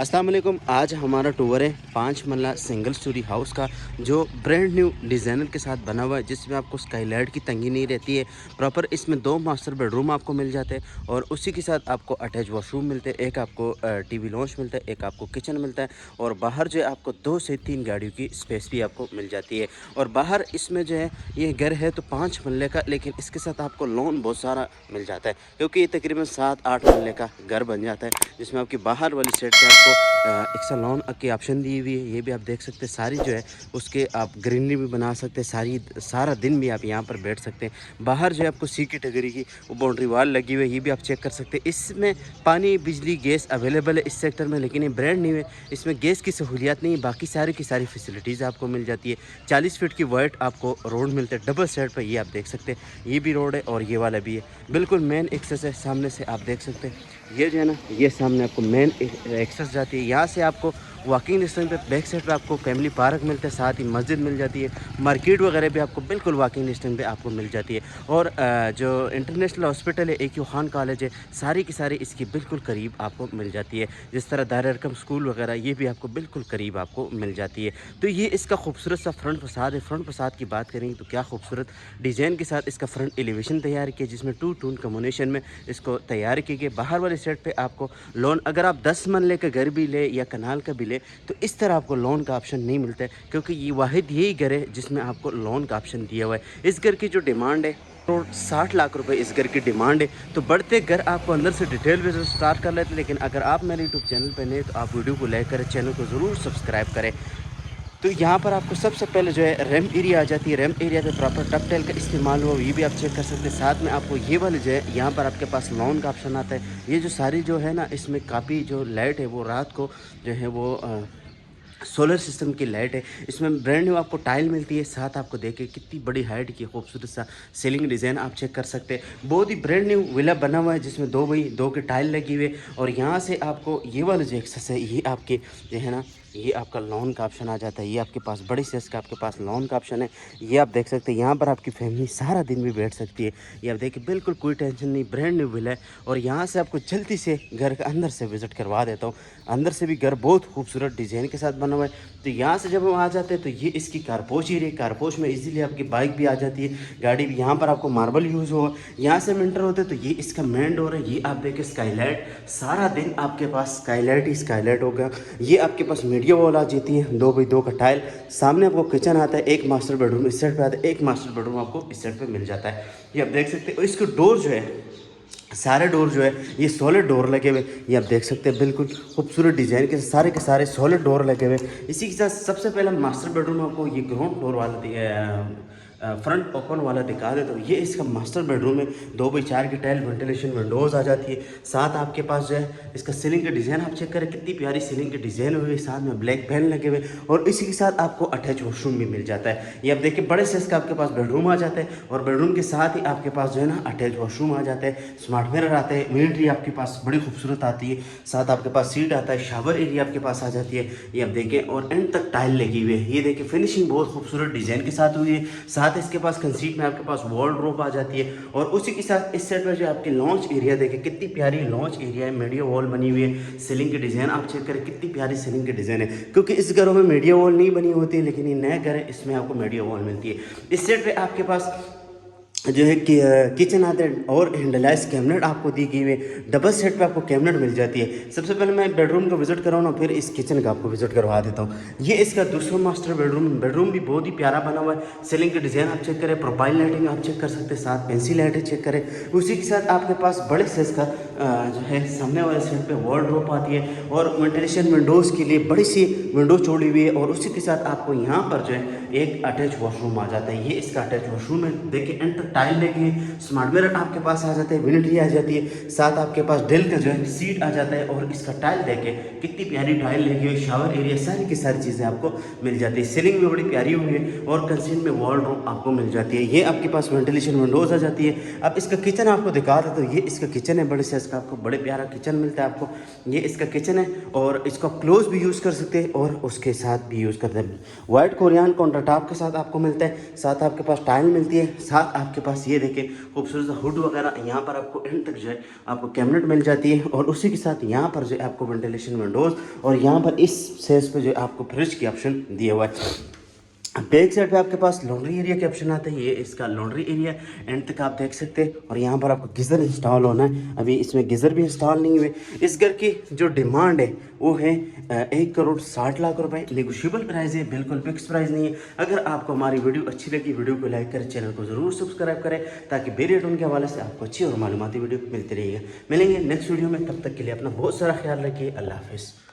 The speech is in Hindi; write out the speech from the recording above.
अस्सलाम वालेकुम। आज हमारा टूर है 5 मरला सिंगल स्टोरी हाउस का, जो ब्रांड न्यू डिज़ाइनर के साथ बना हुआ है, जिसमें आपको स्काईलाइट की तंगी नहीं रहती है। प्रॉपर इसमें 2 मास्टर बेडरूम आपको मिल जाते हैं और उसी के साथ आपको अटैच वॉशरूम मिलते हैं। एक आपको टीवी लॉन्च मिलता है, एक आपको किचन मिलता है और बाहर जो है आपको 2 से 3 गाड़ियों की स्पेस भी आपको मिल जाती है। और बाहर इसमें जो है ये घर है तो 5 मरले का, लेकिन इसके साथ आपको लोन बहुत सारा मिल जाता है, क्योंकि ये तकरीबन 7-8 मरले का घर बन जाता है, जिसमें आपकी बाहर वाली साइड पे आपको एक्स्ट्रा लॉन की ऑप्शन दी हुई है। ये भी आप देख सकते हैं। सारी जो है उसके आप ग्रीनरी भी बना सकते हैं, सारा दिन भी आप यहाँ पर बैठ सकते हैं। बाहर जो है आपको सी कैटेगरी की वो बाउंड्री वॉल लगी हुई है, ये भी आप चेक कर सकते हैं। इसमें पानी, बिजली, गैस अवेलेबल है इस सेक्टर में, लेकिन ये ब्रांड न्यू है, इसमें गैस की सहूलियत नहीं है। बाकी सारी की सारी फैसिलिटीज़ आपको मिल जाती है। 40 फीट की वाइड आपको रोड मिलता है डबल साइड पर, ये आप देख सकते हैं। ये भी रोड है और ये वाला भी है, बिल्कुल मेन एक्सेस है। सामने से आप देख सकते हैं, ये जो है ना, ये सामने आपको मेन एक्सेस जाती है। यहाँ से आपको वॉकिंग डिस्टेंस पे बैक साइड पे आपको फैमिली पार्क मिलता है, साथ ही मस्जिद मिल जाती है। मार्केट वगैरह भी आपको बिल्कुल वॉकिंग डिस्टेंस पे आपको मिल जाती है। और जो इंटरनेशनल हॉस्पिटल है, AQ खान कॉलेज है, सारी की सारी इसकी बिल्कुल करीब आपको मिल जाती है। जिस तरह दार-ए-हरकम स्कूल वगैरह, ये भी आपको बिल्कुल करीब आपको मिल जाती है। तो ये इसका खूबसूरत सा फ्रंट फसाद है। फ्रंट फसाद की बात करेंगे तो क्या खूबसूरत डिज़ाइन के साथ इसका फ्रंट एलिवेशन तैयार किया, जिसमें 2 टोन कॉम्बिनेशन में इसको तैयार किए गए। बाहर वाले साइड पे आपको लोन, अगर आप 10 मरले का घर भी ले या कनाल का भी ले, तो इस तरह आपको लोन का ऑप्शन नहीं मिलता है, क्योंकि ये वाहिद यही घर है जिसमें आपको लोन का ऑप्शन दिया हुआ है। इस घर की जो डिमांड है, करोड़ 60 लाख रुपए इस घर की डिमांड है। तो बढ़ते घर आपको अंदर से डिटेल में स्टार्ट कर लेते हैं, लेकिन अगर आप मेरे यूट्यूब चैनल पर नए तो आप वीडियो को लाइक करें, चैनल को ज़रूर सब्सक्राइब करें। तो यहाँ पर आपको सबसे पहले जो है रैम एरिया आ जाती है। रैम एरिया पे प्रॉपर टप टेल का इस्तेमाल हुआ, ये भी आप चेक कर सकते हैं। साथ में आपको ये वाले जो है यहाँ पर आपके पास लॉन का ऑप्शन आता है। ये जो सारी जो है ना, इसमें काफ़ी जो लाइट है वो रात को जो है वो सोलर सिस्टम की लाइट है। इसमें ब्रांड न्यू आपको टाइल मिलती है। साथ आपको देखिए कितनी बड़ी हाइट की खूबसूरत सा सीलिंग डिज़ाइन आप चेक कर सकते हैं। बहुत ही ब्रांड न्यू विला बना हुआ है, जिसमें 2x2 की टाइल लगी हुई है। और यहाँ से आपको ये वाला जो एक्सेस है, ये आपके जो है ना, ये आपका लोन का ऑप्शन आ जाता है। ये आपके पास बड़ी साइज का आपके पास लोन का ऑप्शन है। ये आप देख सकते हैं, यहाँ पर आपकी फैमिली सारा दिन भी बैठ सकती है। ये आप देखिए, बिल्कुल कोई टेंशन नहीं, ब्रांड न्यू विला है। और यहाँ से आपको जल्दी से घर के अंदर से विज़िट करवा देता हूँ। अंदर से भी घर बहुत खूबसूरत डिज़ाइन के साथ बना हुआ है। तो यहाँ से जब हम आ जाते हैं तो ये इसकी कारपोश एरिया, कारपोश में इजीली आपकी बाइक भी आ जाती है, गाड़ी भी। यहाँ पर आपको मार्बल यूज़ होगा। यहाँ से हम एंटर होते हैं तो ये इसका मेन डोर है। ये आप देखिए स्काईलाइट, सारा दिन आपके पास स्काईलाइट ही स्काईलाइट होगा। ये आपके पास मीडिया वॉल आ जाती है, 2x2 का टाइल। सामने आपको किचन आता है, एक मास्टर बेडरूम इस साइड पे आता है, एक मास्टर बेडरूम आपको इस साइड पे मिल जाता है। ये आप देख सकते हो। इसके डोर जो है, सारे डोर जो है ये सॉलिड डोर लगे हुए, ये आप देख सकते हैं। बिल्कुल खूबसूरत डिज़ाइन के सारे सॉलिड डोर लगे हुए। इसी के साथ सबसे पहला मास्टर बेडरूम आपको ये ग्राउंड फ्लोर वाला फ्रंट ओपन वाला दिखा दे। तो ये इसका मास्टर बेडरूम है। 2x4 की टाइल, वेंटिलेशन विंडोज़ आ जाती है। साथ आपके पास जो है इसका सीलिंग का डिज़ाइन आप चेक करें, कितनी प्यारी सीलिंग के डिज़ाइन हुई है। साथ में ब्लैक फैन लगे हुए और इसी के साथ आपको अटैच वॉशरूम भी मिल जाता है। ये आप देखिए, बड़े साइज का आपके पास बेडरूम आ जाता है और बेडरूम के साथ ही आपके पास जो है ना अटैच वॉशरूम आ जाता है। स्मार्ट मिरर आता है, मिलिट्री आपके पास बड़ी खूबसूरत आती है। साथ आपके पास सीट आता है, शावर एरिया आपके पास आ जाती है। ये आप देखें, और एंड तक टाइल लगी हुई है। ये देखिए, फिनिशिंग बहुत खूबसूरत डिज़ाइन के साथ हुई है। साथ इसके पास कंसीट में आपके पास वॉलड्रॉप आ जाती है। और उसी के साथ इस साइड पर जो आपकी लॉन्च एरिया देखें, कितनी प्यारी लॉन्च एरिया है। मीडिया वॉल बनी हुई है। सीलिंग के डिज़ाइन आप चेक करें, कितनी प्यारी सीलिंग के डिज़ाइन है, क्योंकि इस घरों में मीडिया वॉल नहीं बनी होती है, लेकिन ये नया घर है, इसमें आपको मीडिया वॉल मिलती है। इस साइड पे आपके पास जो है कि किचन आता है और हैंडलाइज कैबिनेट आपको दी गई है। डबल सेट पे आपको कैबिनेट मिल जाती है। सबसे पहले मैं बेडरूम को विजिट कराऊँ ना, फिर इस किचन का आपको विजिट करवा देता हूँ। ये इसका दूसरा मास्टर बेडरूम, बेडरूम भी बहुत ही प्यारा बना हुआ है। सीलिंग के डिज़ाइन आप चेक करें, प्रोफाइल लाइटिंग आप चेक कर सकते हैं, साथ पेंसिल लाइटें चेक करें। उसी के साथ आपके पास बड़े साइज का जो है सामने वाले साइड पे वॉलड्रॉप आती है और वेंटिलेशन विंडोज़ के लिए बड़ी सी विंडो छोड़ी हुई है। और उसी के साथ आपको यहाँ पर जो है एक अटैच वॉशरूम आ जाता है। ये इसका अटैच वॉशरूम है। देखिए, एंटर टाइल लगी है, स्मार्ट मिरर आपके पास आ जाते हैं, विनिट्री आ जाती है। साथ आपके पास डेल का जो है सीट आ जाता है। और इसका टाइल देखे, कितनी प्यारी टाइल लगी हुई, शावर एरिया, सारी की सारी चीज़ें आपको मिल जाती है। सीलिंग भी बड़ी प्यारी हुई है और कंसील में वॉलड्रॉप आपको मिल जाती है। ये आपके पास वेंटिलेशन विंडोज़ आ जाती है। अब इसका किचन आपको दिखा दें तो ये इसका किचन है, बड़े साइज का आपको बड़े प्यारा किचन मिलता है आपको। ये इसका किचन है और इसको क्लोज भी यूज़ कर सकते हैं और उसके साथ भी यूज़ करते हैं। वाइट कोरियन काउंटर टॉप के साथ आपको मिलता है। साथ आपके पास टाइल मिलती है। साथ आपके आपके पास ये देखें खूबसूरत हुड वगैरह, यहाँ पर आपको एंड तक जो है आपको कैबिनेट मिल जाती है और उसी के साथ यहाँ पर जो है आपको वेंटिलेशन विंडोज़ और यहाँ पर इस सेस पे जो है आपको फ्रिज की ऑप्शन दिया हुआ है। बैक साइड पे आपके पास लॉन्ड्री एरिया के ऑप्शन आता है, ये इसका लॉन्ड्री एरिया एंड तक आप देख सकते हैं। और यहाँ पर आपको गीज़र इंस्टॉल होना है, अभी इसमें गीज़र भी इंस्टॉल नहीं हुए। इस घर की जो डिमांड है वो है 1,60,00,000 रुपए। नेगोशिएबल प्राइस है, बिल्कुल फिक्स प्राइस नहीं है। अगर आपको हमारी वीडियो अच्छी लगी, वीडियो को लाइक करें, चैनल को ज़रूर सब्सक्राइब करें ताकि बेरियटोन के हवाले से आपको अच्छी और मालूमाती वीडियो मिलती रहेगी। मिलेंगे नेक्स्ट वीडियो में, तब तक के लिए अपना बहुत सारा ख्याल रखिए। अल्लाह हाफिज़।